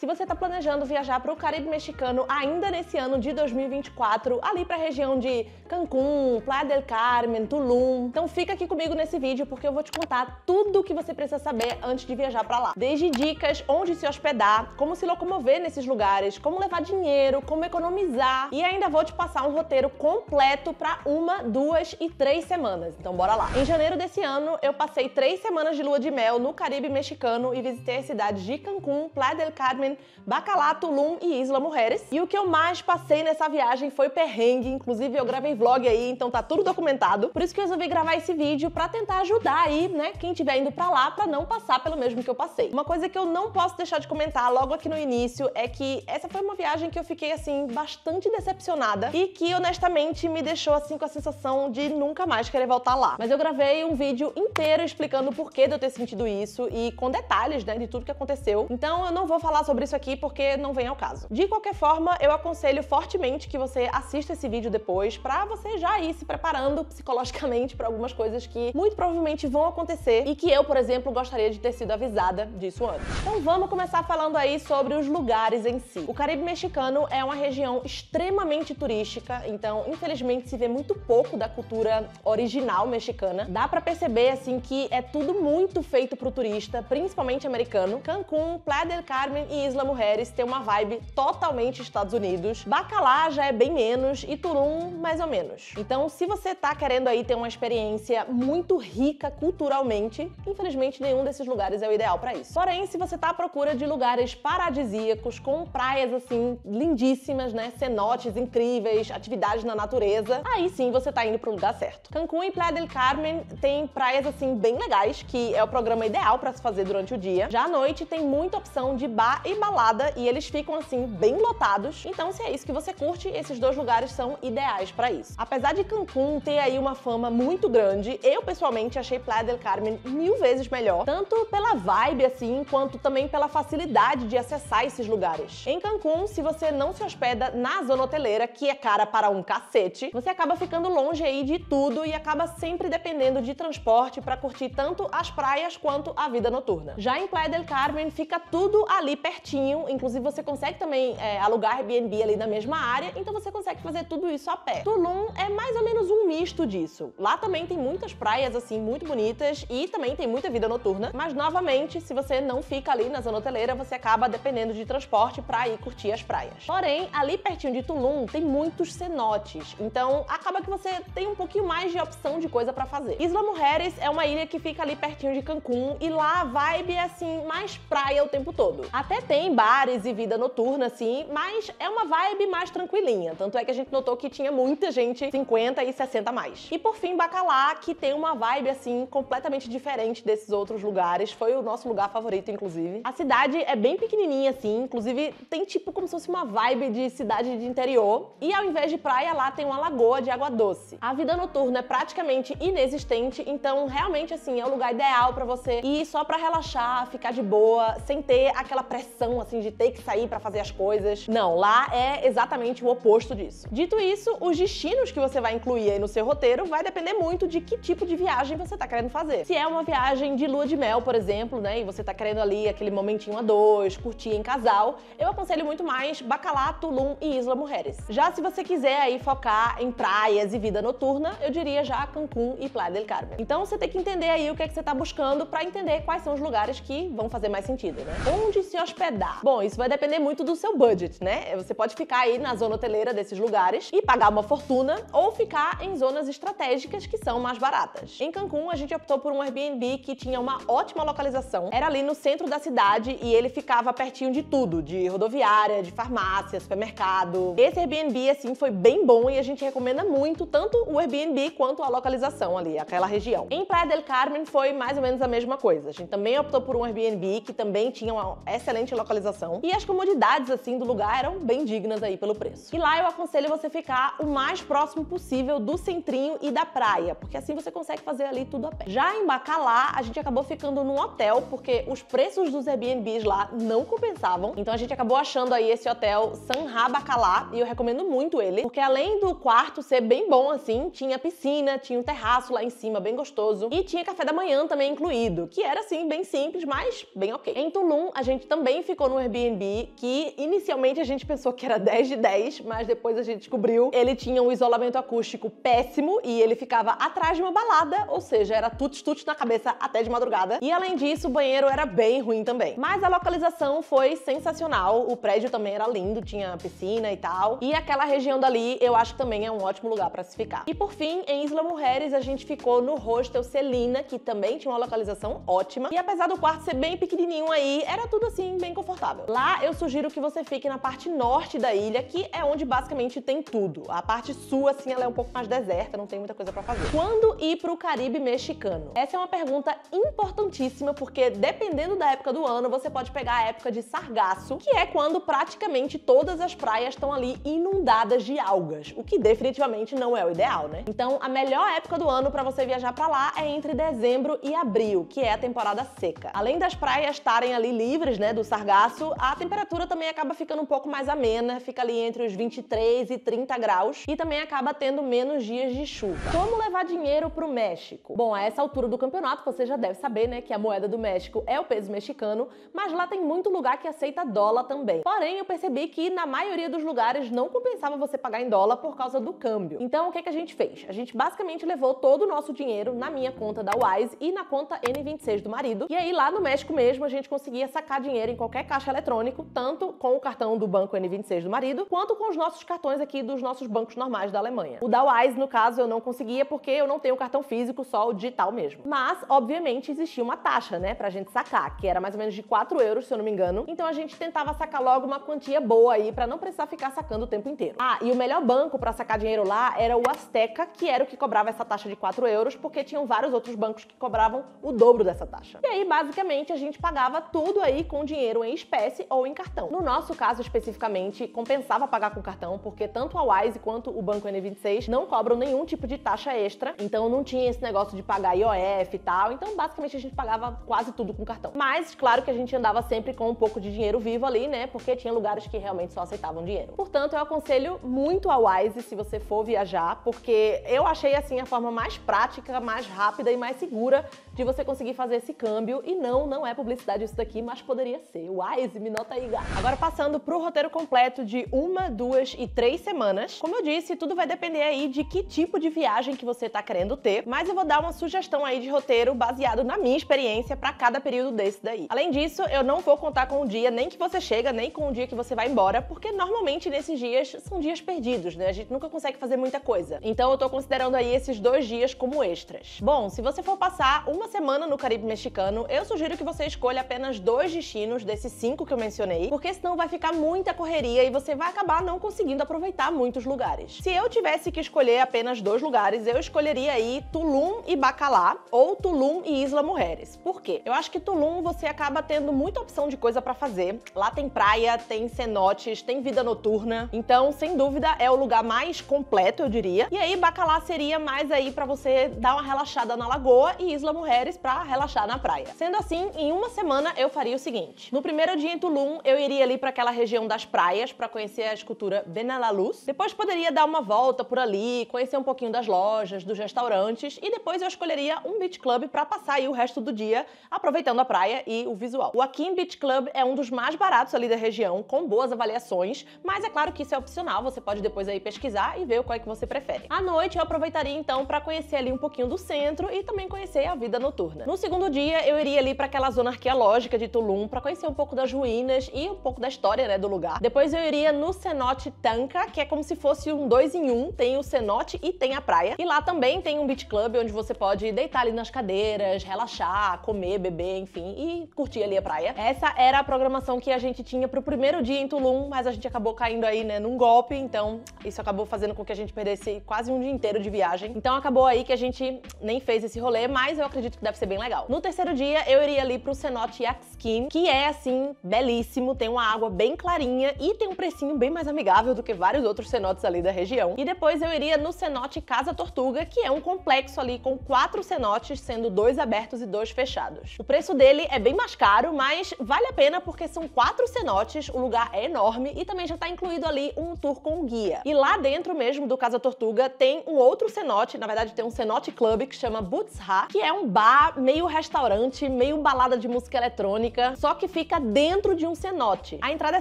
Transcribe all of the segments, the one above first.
Se você tá planejando viajar para o Caribe mexicano ainda nesse ano de 2024, ali pra região de Cancún, Playa del Carmen, Tulum, então fica aqui comigo nesse vídeo porque eu vou te contar tudo o que você precisa saber antes de viajar pra lá. Desde dicas onde se hospedar, como se locomover nesses lugares, como levar dinheiro, como economizar, e ainda vou te passar um roteiro completo pra 1, 2 e 3 semanas. Então bora lá. Em janeiro desse ano, eu passei 3 semanas de lua de mel no Caribe mexicano e visitei as cidades de Cancún, Playa del Carmen, Bacalar, Tulum e Isla Mujeres. E o que eu mais passei nessa viagem foi perrengue, inclusive eu gravei vlog aí, então tá tudo documentado. Por isso que eu resolvi gravar esse vídeo pra tentar ajudar aí, né, quem estiver indo pra lá, pra não passar pelo mesmo que eu passei. Uma coisa que eu não posso deixar de comentar logo aqui no início é que essa foi uma viagem que eu fiquei, assim, bastante decepcionada e que, honestamente, me deixou, assim, com a sensação de nunca mais querer voltar lá. Mas eu gravei um vídeo inteiro explicando o porquê de eu ter sentido isso e com detalhes, né, de tudo que aconteceu. Então eu não vou falar sobre isso aqui porque não vem ao caso. De qualquer forma, eu aconselho fortemente que você assista esse vídeo depois pra você já ir se preparando psicologicamente pra algumas coisas que muito provavelmente vão acontecer e que eu, por exemplo, gostaria de ter sido avisada disso antes. Então vamos começar falando aí sobre os lugares em si. O Caribe mexicano é uma região extremamente turística, então infelizmente se vê muito pouco da cultura original mexicana. Dá pra perceber assim que é tudo muito feito pro turista, principalmente americano. Cancún, Playa del Carmen e Isla Mujeres tem uma vibe totalmente Estados Unidos. Bacalar já é bem menos e Tulum mais ou menos. Então, se você tá querendo aí ter uma experiência muito rica culturalmente, infelizmente nenhum desses lugares é o ideal pra isso. Porém, se você tá à procura de lugares paradisíacos, com praias assim lindíssimas, né, cenotes incríveis, atividades na natureza, aí sim você tá indo pro lugar certo. Cancún e Playa del Carmen tem praias assim bem legais, que é o programa ideal pra se fazer durante o dia. Já à noite tem muita opção de bar e balada e eles ficam assim bem lotados. Então, se é isso que você curte, esses dois lugares são ideais pra isso. Apesar de Cancún ter aí uma fama muito grande, eu pessoalmente achei Playa del Carmen 1000 vezes melhor, tanto pela vibe assim, quanto também pela facilidade de acessar esses lugares. Em Cancún, se você não se hospeda na zona hoteleira, que é cara para um cacete, você acaba ficando longe aí de tudo e acaba sempre dependendo de transporte pra curtir tanto as praias quanto a vida noturna. Já em Playa del Carmen fica tudo ali pertinho, inclusive você consegue também alugar Airbnb ali na mesma área, então você consegue fazer tudo isso a pé. Tulum é mais ou menos um misto disso. Lá também tem muitas praias assim muito bonitas e também tem muita vida noturna, mas novamente, se você não fica ali na zona hoteleira, você acaba dependendo de transporte pra ir curtir as praias. Porém, ali pertinho de Tulum tem muitos cenotes, então acaba que você tem um pouquinho mais de opção de coisa pra fazer. Isla Mujeres é uma ilha que fica ali pertinho de Cancún e lá a vibe é assim, mais praia o tempo todo. Até tem bares e vida noturna assim, mas é uma vibe mais tranquilinha, tanto é que a gente notou que tinha muita gente 50 e 60 a mais. E por fim, Bacalar, que tem uma vibe assim completamente diferente desses outros lugares, foi o nosso lugar favorito inclusive. A cidade é bem pequenininha assim, inclusive tem tipo como se fosse uma vibe de cidade de interior e ao invés de praia lá tem uma lagoa de água doce. A vida noturna é praticamente inexistente, então realmente assim é o lugar ideal pra você ir só pra relaxar, ficar de boa, sem ter aquela pressão assim de ter que sair pra fazer as coisas. Não, lá é exatamente o oposto disso. Dito isso, os destinos que você vai incluir aí no seu roteiro vai depender muito de que tipo de viagem você tá querendo fazer. Se é uma viagem de lua de mel, por exemplo, né, e você tá querendo ali aquele momentinho a dois, curtir em casal, eu aconselho muito mais Bacalar, Tulum e Isla Mujeres. Já se você quiser aí focar em praias e vida noturna, eu diria já Cancún e Playa del Carmen. Então você tem que entender aí o que é que você tá buscando pra entender quais são os lugares que vão fazer mais sentido, né? Onde se hospedar? Bom, isso vai depender muito do seu budget, né? Você pode ficar aí na zona hoteleira desses lugares e pagar uma fortuna ou ficar em zonas estratégicas que são mais baratas. Em Cancún, a gente optou por um Airbnb que tinha uma ótima localização. Era ali no centro da cidade e ele ficava pertinho de tudo, de rodoviária, de farmácia, supermercado. Esse Airbnb, assim, foi bem bom e a gente recomenda muito tanto o Airbnb quanto a localização ali, aquela região. Em Playa del Carmen foi mais ou menos a mesma coisa. A gente também optou por um Airbnb que também tinha uma excelente localização e as comodidades, assim, do lugar eram bem dignas aí pelo preço. E lá eu aconselho você ficar o mais próximo possível do centrinho e da praia, porque assim você consegue fazer ali tudo a pé. Já em Bacalar, a gente acabou ficando num hotel, porque os preços dos Airbnbs lá não compensavam, então a gente acabou achando aí esse hotel Sanha Bacalar e eu recomendo muito ele, porque além do quarto ser bem bom assim, tinha piscina, tinha um terraço lá em cima bem gostoso e tinha café da manhã também incluído, que era assim bem simples, mas bem ok. Em Tulum, a gente também ficou ficou no Airbnb, que inicialmente a gente pensou que era 10 de 10, mas depois a gente descobriu ele tinha um isolamento acústico péssimo e ele ficava atrás de uma balada, ou seja, era tuts-tuts na cabeça até de madrugada. E além disso, o banheiro era bem ruim também. Mas a localização foi sensacional, o prédio também era lindo, tinha piscina e tal. E aquela região dali, eu acho que também é um ótimo lugar pra se ficar. E por fim, em Isla Mujeres, a gente ficou no Hostel Celina, que também tinha uma localização ótima. E apesar do quarto ser bem pequenininho aí, era tudo assim, bem confortável. Lá, eu sugiro que você fique na parte norte da ilha, que é onde basicamente tem tudo. A parte sul, assim, ela é um pouco mais deserta, não tem muita coisa pra fazer. Quando ir pro Caribe mexicano? Essa é uma pergunta importantíssima, porque dependendo da época do ano, você pode pegar a época de sargaço, que é quando praticamente todas as praias estão ali inundadas de algas, o que definitivamente não é o ideal, né? Então, a melhor época do ano pra você viajar pra lá é entre dezembro e abril, que é a temporada seca. Além das praias estarem ali livres, né, do sargaço, a temperatura também acaba ficando um pouco mais amena, fica ali entre os 23 e 30 graus e também acaba tendo menos dias de chuva. Como levar dinheiro pro México? Bom, a essa altura do campeonato você já deve saber, né, que a moeda do México é o peso mexicano, mas lá tem muito lugar que aceita dólar também. Porém, eu percebi que na maioria dos lugares não compensava você pagar em dólar por causa do câmbio. Então, o que a gente fez? A gente basicamente levou todo o nosso dinheiro na minha conta da Wise e na conta N26 do marido. E aí lá no México mesmo a gente conseguia sacar dinheiro em qualquer caixa eletrônico, tanto com o cartão do banco N26 do marido, quanto com os nossos cartões aqui dos nossos bancos normais da Alemanha. O da Wise, no caso, eu não conseguia porque eu não tenho cartão físico, só o digital mesmo. Mas, obviamente, existia uma taxa, né, pra gente sacar, que era mais ou menos de 4 euros, se eu não me engano. Então a gente tentava sacar logo uma quantia boa aí pra não precisar ficar sacando o tempo inteiro. Ah, e o melhor banco pra sacar dinheiro lá era o Azteca, que era o que cobrava essa taxa de 4 euros, porque tinham vários outros bancos que cobravam o dobro dessa taxa. E aí, basicamente, a gente pagava tudo aí com dinheiro em espécie ou em cartão. No nosso caso, especificamente, compensava pagar com cartão, porque tanto a Wise quanto o banco N26 não cobram nenhum tipo de taxa extra, então não tinha esse negócio de pagar IOF e tal, então basicamente a gente pagava quase tudo com cartão. Mas, claro que a gente andava sempre com um pouco de dinheiro vivo ali, né, porque tinha lugares que realmente só aceitavam dinheiro. Portanto, eu aconselho muito a Wise se você for viajar, porque eu achei, assim, a forma mais prática, mais rápida e mais segura de você conseguir fazer esse câmbio, e não é publicidade isso daqui, mas poderia ser. Wise, me nota aí, gata. Agora, passando pro roteiro completo de 1, 2 e 3 semanas, como eu disse, tudo vai depender aí de que tipo de viagem que você tá querendo ter, mas eu vou dar uma sugestão aí de roteiro baseado na minha experiência pra cada período desse daí. Além disso, eu não vou contar com o dia nem que você chega, nem com o dia que você vai embora, porque normalmente nesses dias são dias perdidos, né? A gente nunca consegue fazer muita coisa. Então eu tô considerando aí esses 2 dias como extras. Bom, se você for passar uma semana no Caribe mexicano, eu sugiro que você escolha apenas 2 destinos desses 5 que eu mencionei, porque senão vai ficar muita correria e você vai acabar não conseguindo aproveitar muitos lugares. Se eu tivesse que escolher apenas 2 lugares, eu escolheria aí Tulum e Bacalar, ou Tulum e Isla Mujeres. Por quê? Eu acho que Tulum você acaba tendo muita opção de coisa pra fazer. Lá tem praia, tem cenotes, tem vida noturna, então sem dúvida é o lugar mais completo, eu diria. E aí Bacalar seria mais aí pra você dar uma relaxada na lagoa e Isla Mujeres pra relaxar na praia. Sendo assim, em uma semana eu faria o seguinte: no primeiro dia em Tulum, eu iria ali pra aquela região das praias pra conhecer a escultura Benaluz. Depois poderia dar uma volta por ali, conhecer um pouquinho das lojas, dos restaurantes, e depois eu escolheria um beach club pra passar aí o resto do dia aproveitando a praia e o visual. O Akin Beach Club é um dos mais baratos ali da região, com boas avaliações, mas é claro que isso é opcional, você pode depois aí pesquisar e ver qual é que você prefere. À noite eu aproveitaria então pra conhecer ali um pouquinho do centro e também conhecer a vida noturna. No segundo dia eu iria ali pra aquela zona arqueológica de Tulum pra conhecer um pouco das ruínas e um pouco da história, né, do lugar. Depois eu iria no cenote Tanca, que é como se fosse um 2 em 1, tem o cenote e tem a praia. E lá também tem um beach club onde você pode deitar ali nas cadeiras, relaxar, comer, beber, enfim, e curtir ali a praia. Essa era a programação que a gente tinha pro primeiro dia em Tulum, mas a gente acabou caindo aí, né, num golpe, então isso acabou fazendo com que a gente perdesse quase um dia inteiro de viagem. Então acabou aí que a gente nem fez esse rolê, mas eu acredito que deve ser bem legal. No terceiro dia, eu iria ali pro cenote Yaxquim, que é, assim, belíssimo, tem uma água bem clarinha e tem um precinho bem mais amigável do que vários outros cenotes ali da região. E depois eu iria no cenote Casa Tortuga, que é um complexo ali com 4 cenotes, sendo 2 abertos e 2 fechados. O preço dele é bem mais caro, mas vale a pena porque são 4 cenotes, o lugar é enorme e também já tá incluído ali um tour com guia. E lá dentro mesmo do Casa Tortuga tem um outro cenote, na verdade tem um cenote club que chama Butzha, que é um bar meio restaurante, meio balada de música eletrônica, só que fica fica dentro de um cenote. A entrada é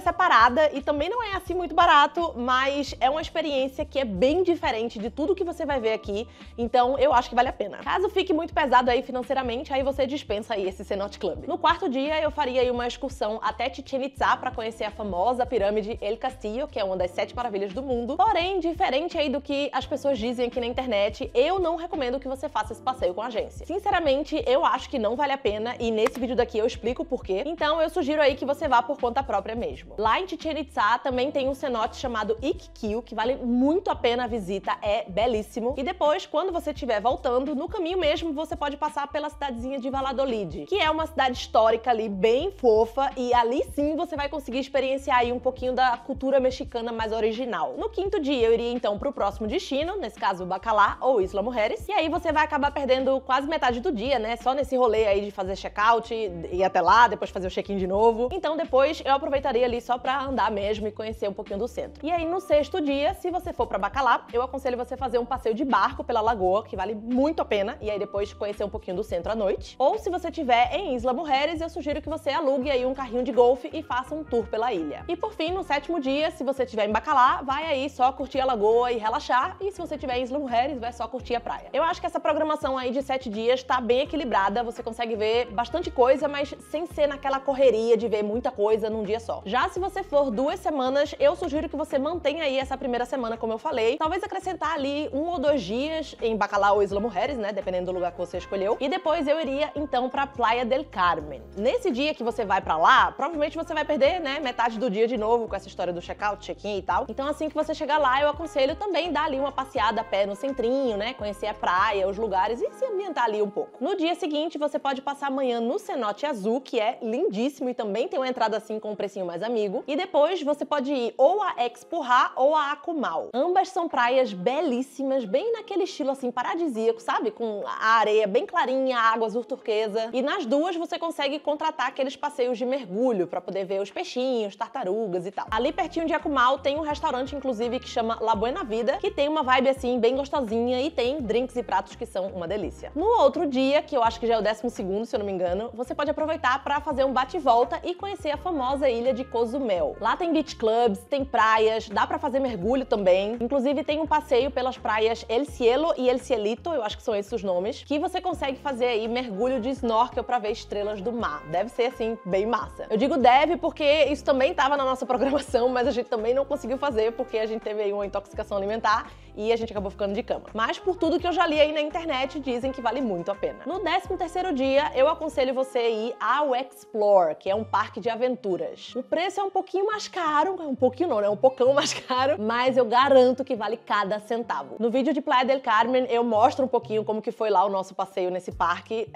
separada e também não é assim muito barato, mas é uma experiência que é bem diferente de tudo que você vai ver aqui, então eu acho que vale a pena. Caso fique muito pesado aí financeiramente, aí você dispensa aí esse Cenote Club. No quarto dia, eu faria aí uma excursão até Chichén Itzá para conhecer a famosa pirâmide El Castillo, que é uma das 7 maravilhas do mundo. Porém, diferente aí do que as pessoas dizem aqui na internet, eu não recomendo que você faça esse passeio com a agência. Sinceramente, eu acho que não vale a pena e nesse vídeo daqui eu explico o porquê. Então eu sugiro aí que você vá por conta própria mesmo. Lá em Chichén Itzá também tem um cenote chamado Ixquiu, que vale muito a pena a visita, é belíssimo. E depois, quando você estiver voltando, no caminho mesmo, você pode passar pela cidadezinha de Valladolid, que é uma cidade histórica ali, bem fofa, e ali sim você vai conseguir experienciar aí um pouquinho da cultura mexicana mais original. No quinto dia, eu iria então pro próximo destino, nesse caso Bacalar ou Isla Mujeres, e aí você vai acabar perdendo quase metade do dia, né? Só nesse rolê aí de fazer check-out, ir até lá, depois fazer o check-in de novo. Então depois eu aproveitaria ali só pra andar mesmo e conhecer um pouquinho do centro. E aí no sexto dia, se você for pra Bacalar, eu aconselho você fazer um passeio de barco pela lagoa, que vale muito a pena, e aí depois conhecer um pouquinho do centro à noite. Ou se você estiver em Isla Mujeres, eu sugiro que você alugue aí um carrinho de golfe e faça um tour pela ilha. E por fim, no sétimo dia, se você estiver em Bacalar, vai aí só curtir a lagoa e relaxar, e se você estiver em Isla Mujeres, vai só curtir a praia. Eu acho que essa programação aí de 7 dias tá bem equilibrada, você consegue ver bastante coisa, mas sem ser naquela correria de ver muita coisa num dia só. Já se você for 2 semanas, eu sugiro que você mantenha aí essa primeira semana, como eu falei, talvez acrescentar ali 1 ou 2 dias em Bacalar ou Isla Mujeres, né, dependendo do lugar que você escolheu, e depois eu iria então pra Playa del Carmen. Nesse dia que você vai pra lá, provavelmente você vai perder, né, metade do dia de novo com essa história do check-out, check-in e tal. Então assim que você chegar lá, eu aconselho também dar ali uma passeada a pé no centrinho, né, conhecer a praia, os lugares e se ambientar ali um pouco. No dia seguinte, você pode passar a manhã no Cenote Azul, que é lindíssimo e também tem uma entrada assim com um precinho mais amigo. E depois você pode ir ou a Expurrá ou a Acumal. Ambas são praias belíssimas, bem naquele estilo assim paradisíaco, sabe? Com a areia bem clarinha, a água azul turquesa. E nas duas você consegue contratar aqueles passeios de mergulho pra poder ver os peixinhos, tartarugas e tal. Ali pertinho de Acumal tem um restaurante, inclusive, que chama La Buena Vida, que tem uma vibe assim bem gostosinha e tem drinks e pratos que são uma delícia. No outro dia, que eu acho que já é o 12º, se eu não me engano, você pode aproveitar pra fazer um bate e volta e conhecer a famosa ilha de Cozumel. Lá tem beach clubs, tem praias, dá pra fazer mergulho também. Inclusive tem um passeio pelas praias El Cielo e El Cielito, eu acho que são esses os nomes, que você consegue fazer aí mergulho de snorkel pra ver estrelas do mar. Deve ser assim, bem massa. Eu digo deve porque isso também tava na nossa programação, mas a gente também não conseguiu fazer porque a gente teve aí uma intoxicação alimentar e a gente acabou ficando de cama. Mas por tudo que eu já li aí na internet, dizem que vale muito a pena. No 13º dia, eu aconselho você ir ao Explore, que é um parque de aventuras. O preço é um pouquinho mais caro, um pouquinho não, né? Um pocão mais caro, mas eu garanto que vale cada centavo. No vídeo de Playa del Carmen, eu mostro um pouquinho como que foi lá o nosso passeio nesse parque,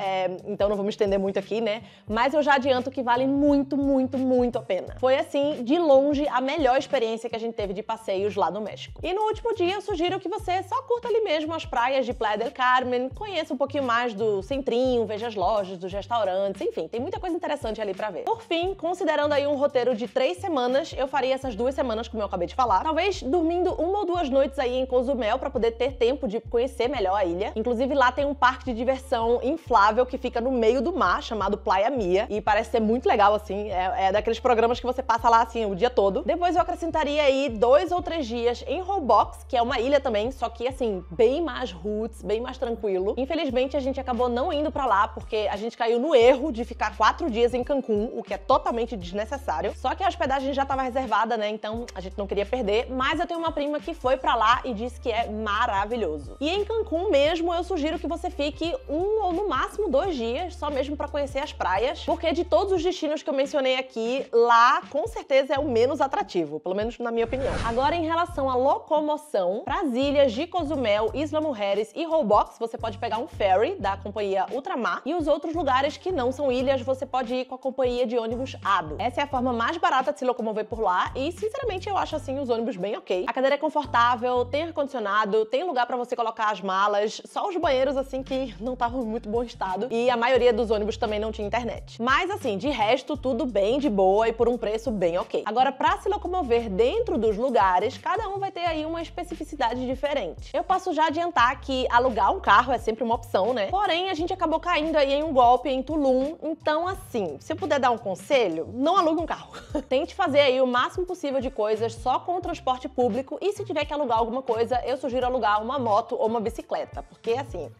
então não vou me estender muito aqui, né? Mas eu já adianto que vale muito, muito, muito a pena. Foi assim, de longe, a melhor experiência que a gente teve de passeios lá no México. E no último dia, eu sugiro que você só curta ali mesmo as praias de Playa del Carmen, conheça um pouquinho mais do centrinho, veja as lojas, dos restaurantes, enfim, tem muita coisa interessante ali pra ver. Por fim, considerando aí um roteiro de 3 semanas, eu faria essas 2 semanas, como eu acabei de falar, talvez dormindo 1 ou 2 noites aí em Cozumel pra poder ter tempo de conhecer melhor a ilha. Inclusive lá tem um parque de diversão inflável que fica no meio do mar, chamado Playa Mia, e parece ser muito legal, assim, é daqueles programas que você passa lá, assim, o dia todo. Depois eu acrescentaria aí 2 ou 3 dias em Robox, que é uma ilha também, só que, assim, bem mais roots, bem mais tranquilo. Infelizmente, a gente acabou não indo pra lá, porque a gente caiu no erro de ficar 4 dias em Cancún, o que é totalmente desnecessário. Só que a hospedagem já estava reservada, né, então a gente não queria perder, mas eu tenho uma prima que foi pra lá e disse que é maravilhoso. E em Cancún mesmo, eu sugiro que você fique 1 ou no máximo 2 dias, só mesmo pra conhecer as praias, porque de todos os destinos que eu mencionei aqui, lá com certeza é o menos atrativo, pelo menos na minha opinião. Agora, em relação à locomoção, pras ilhas de Cozumel, Isla Mujeres e Robox, você pode pegar um ferry da companhia Ultramar, e os outros lugares que não são ilhas, você pode ir com a companhia de ônibus ADO. Essa é a forma mais barata de se locomover por lá e, sinceramente, eu acho assim os ônibus bem ok. A cadeira é confortável, tem ar-condicionado, tem lugar pra você colocar as malas, só os banheiros assim que não estavam em muito bom estado e a maioria dos ônibus também não tinha internet. Mas assim, de resto, tudo bem de boa e por um preço bem ok. Agora, pra se locomover dentro dos lugares, cada um vai ter aí uma especificidade diferente. Eu posso já adiantar que alugar um carro é sempre uma opção, né? Porém, a gente acabou caindo aí em um golpe em Tulum, então assim, se eu puder dar dar um conselho? Não alugue um carro. Tente fazer aí o máximo possível de coisas só com o transporte público e se tiver que alugar alguma coisa, eu sugiro alugar uma moto ou uma bicicleta, porque assim,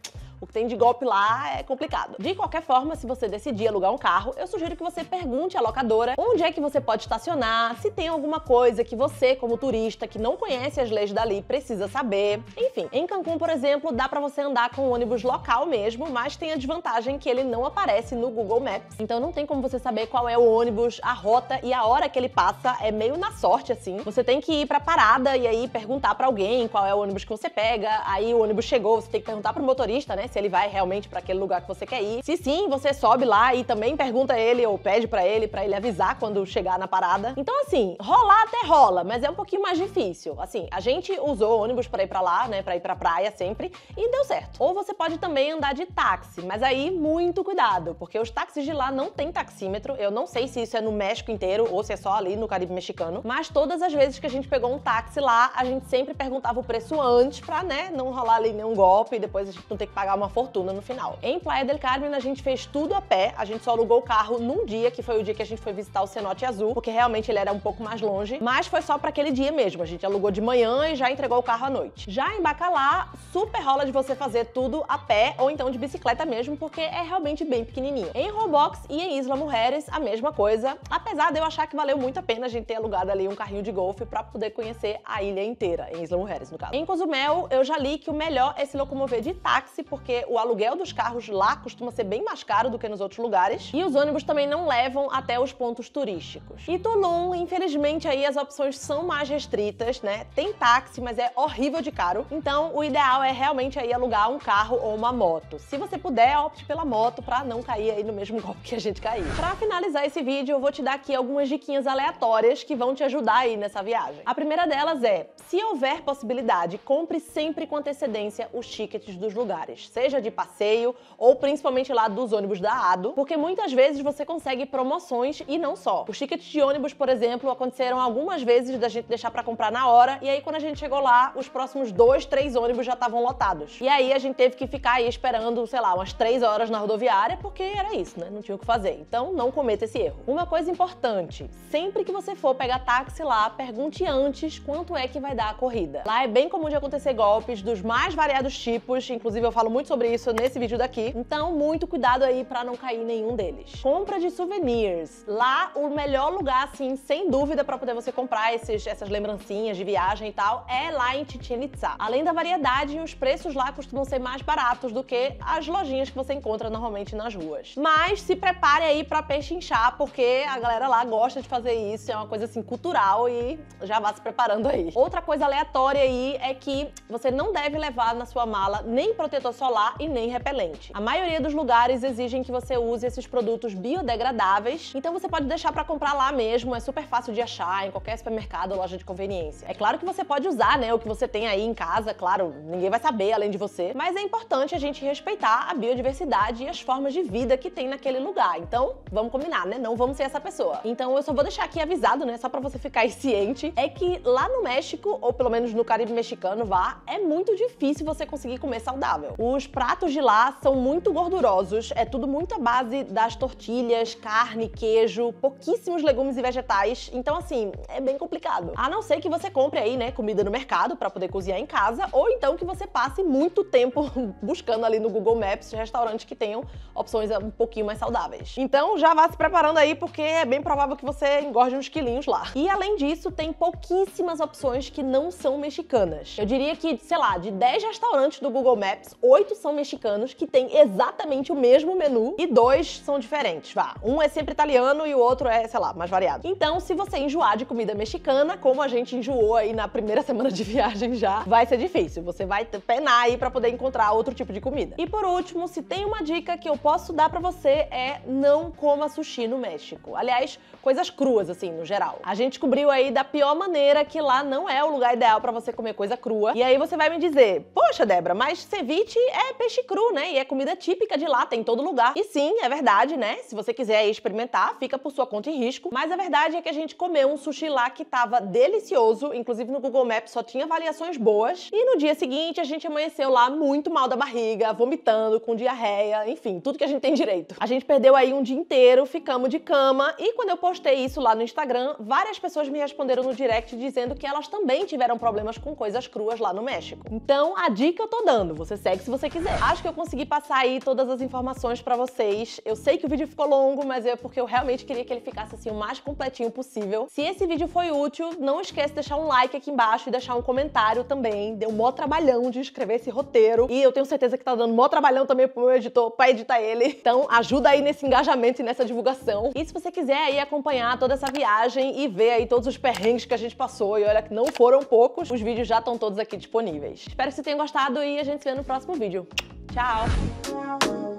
o que tem de golpe lá é complicado. De qualquer forma, se você decidir alugar um carro, eu sugiro que você pergunte à locadora onde é que você pode estacionar, se tem alguma coisa que você, como turista, que não conhece as leis dali, precisa saber. Enfim, em Cancún, por exemplo, dá pra você andar com o ônibus local mesmo, mas tem a desvantagem que ele não aparece no Google Maps. Então não tem como você saber qual é o ônibus, a rota e a hora que ele passa, é meio na sorte, assim. Você tem que ir pra parada e aí perguntar pra alguém qual é o ônibus que você pega, aí o ônibus chegou, você tem que perguntar pro motorista, né, se ele vai realmente pra aquele lugar que você quer ir. Se sim, você sobe lá e também pergunta a ele ou pede pra ele avisar quando chegar na parada. Então assim, rolar até rola, mas é um pouquinho mais difícil. Assim, a gente usou ônibus pra ir pra lá, né, pra ir pra praia sempre, e deu certo. Ou você pode também andar de táxi, mas aí muito cuidado, porque os táxis de lá não tem taxímetro. Eu não sei se isso é no México inteiro ou se é só ali no Caribe mexicano, mas todas as vezes que a gente pegou um táxi lá, a gente sempre perguntava o preço antes pra, né, não rolar ali nenhum golpe e depois a gente não ter que pagar uma fortuna no final. Em Playa del Carmen, a gente fez tudo a pé, a gente só alugou o carro num dia, que foi o dia que a gente foi visitar o Cenote Azul, porque realmente ele era um pouco mais longe, mas foi só pra aquele dia mesmo, a gente alugou de manhã e já entregou o carro à noite. Já em Bacalá, super rola de você fazer tudo a pé ou então de bicicleta mesmo, porque é realmente bem pequenininho. Em Roblox e em Isla Mujeres, a mesma coisa, apesar de eu achar que valeu muito a pena a gente ter alugado ali um carrinho de golfe pra poder conhecer a ilha inteira, em Isla Mujeres, no caso. Em Cozumel, eu já li que o melhor é se locomover de táxi, porque o aluguel dos carros lá costuma ser bem mais caro do que nos outros lugares, e os ônibus também não levam até os pontos turísticos. E Tulum, infelizmente, aí as opções são mais restritas, né? Tem táxi, mas é horrível de caro, então o ideal é realmente aí alugar um carro ou uma moto. Se você puder, opte pela moto pra não cair aí no mesmo golpe que a gente caiu. Pra finalizar esse vídeo, eu vou te dar aqui algumas diquinhas aleatórias que vão te ajudar aí nessa viagem. A primeira delas é, se houver possibilidade, compre sempre com antecedência os tickets dos lugares, seja de passeio ou principalmente lá dos ônibus da ADO, porque muitas vezes você consegue promoções e não só. Os tickets de ônibus, por exemplo, aconteceram algumas vezes da gente deixar pra comprar na hora, e aí quando a gente chegou lá, os próximos 2, 3 ônibus já estavam lotados. E aí a gente teve que ficar aí esperando, sei lá, umas 3 horas na rodoviária, porque era isso, né? Não tinha o que fazer. Então não cometa esse erro. Uma coisa importante, sempre que você for pegar táxi lá, pergunte antes quanto é que vai dar a corrida. Lá é bem comum de acontecer golpes dos mais variados tipos, inclusive eu falo muito sobre isso nesse vídeo daqui, então muito cuidado aí pra não cair em nenhum deles. Compra de souvenirs. Lá, o melhor lugar, assim, sem dúvida, pra poder você comprar essas lembrancinhas de viagem e tal, é lá em Chichén Itzá. Além da variedade, os preços lá costumam ser mais baratos do que as lojinhas que você encontra normalmente nas ruas. Mas se prepare aí pra pechinchar, porque a galera lá gosta de fazer isso, é uma coisa assim cultural e já vá se preparando aí. Outra coisa aleatória aí é que você não deve levar na sua mala nem protetor solar e nem repelente. A maioria dos lugares exigem que você use esses produtos biodegradáveis, então você pode deixar pra comprar lá mesmo, é super fácil de achar em qualquer supermercado ou loja de conveniência. É claro que você pode usar, né, o que você tem aí em casa, claro, ninguém vai saber além de você, mas é importante a gente respeitar a biodiversidade e as formas de vida que tem naquele lugar. Então, vamos combinar, né? Não vamos ser essa pessoa. Então eu só vou deixar aqui avisado, né, só pra você ficar aí ciente, é que lá no México, ou pelo menos no Caribe mexicano, é muito difícil você conseguir comer saudável. Os pratos de lá são muito gordurosos, é tudo muito à base das tortilhas, carne, queijo, pouquíssimos legumes e vegetais, então assim, é bem complicado. A não ser que você compre aí, né, comida no mercado pra poder cozinhar em casa, ou então que você passe muito tempo buscando ali no Google Maps restaurantes que tenham opções um pouquinho mais saudáveis. Então já vá se preparando aí, porque é bem provável que você engorde uns quilinhos lá. E além disso, tem pouquíssimas opções que não são mexicanas. Eu diria que, sei lá, de 10 restaurantes do Google Maps, 8 são mexicanos, que têm exatamente o mesmo menu, e 2 são diferentes, vá. Um é sempre italiano e o outro é, sei lá, mais variado. Então, se você enjoar de comida mexicana, como a gente enjoou aí na primeira semana de viagem já, vai ser difícil. Você vai penar aí pra poder encontrar outro tipo de comida. E por último, se tem uma dica que eu posso dar pra você é não coma sushi no México. Aliás, coisas cruas, assim, no geral. A gente descobriu aí da pior maneira que lá não é o lugar ideal pra você comer coisa crua. E aí você vai me dizer, poxa, Débora, mas ceviche é peixe cru, né? E é comida típica de lá, tem em todo lugar. E sim, é verdade, né? Se você quiser ir experimentar, fica por sua conta e risco. Mas a verdade é que a gente comeu um sushi lá que tava delicioso, inclusive no Google Maps só tinha avaliações boas. E no dia seguinte a gente amanheceu lá muito mal da barriga, vomitando, com diarreia, enfim, tudo que a gente tem direito. A gente perdeu aí um dia inteiro, ficamos de cama, e quando eu postei isso lá no Instagram, várias pessoas me responderam no direct dizendo que elas também tiveram problemas com coisas cruas lá no México. Então, a dica eu tô dando, você segue se você quiser. Acho que eu consegui passar aí todas as informações pra vocês. Eu sei que o vídeo ficou longo, mas é porque eu realmente queria que ele ficasse assim o mais completinho possível. Se esse vídeo foi útil, não esquece de deixar um like aqui embaixo e deixar um comentário também. Deu mó trabalhão de escrever esse roteiro e eu tenho certeza que tá dando mó trabalhão também pro meu editor pra editar ele. Então, ajuda aí nesse engajamento e nessa divulgação. E se você quiser aí acompanhar toda essa viagem e ver aí todos os perrengues que a gente passou, e olha que não foram poucos, os vídeos já estão todos aqui disponíveis. Espero que você tenha gostado e a gente se vê no próximo vídeo. Tchau!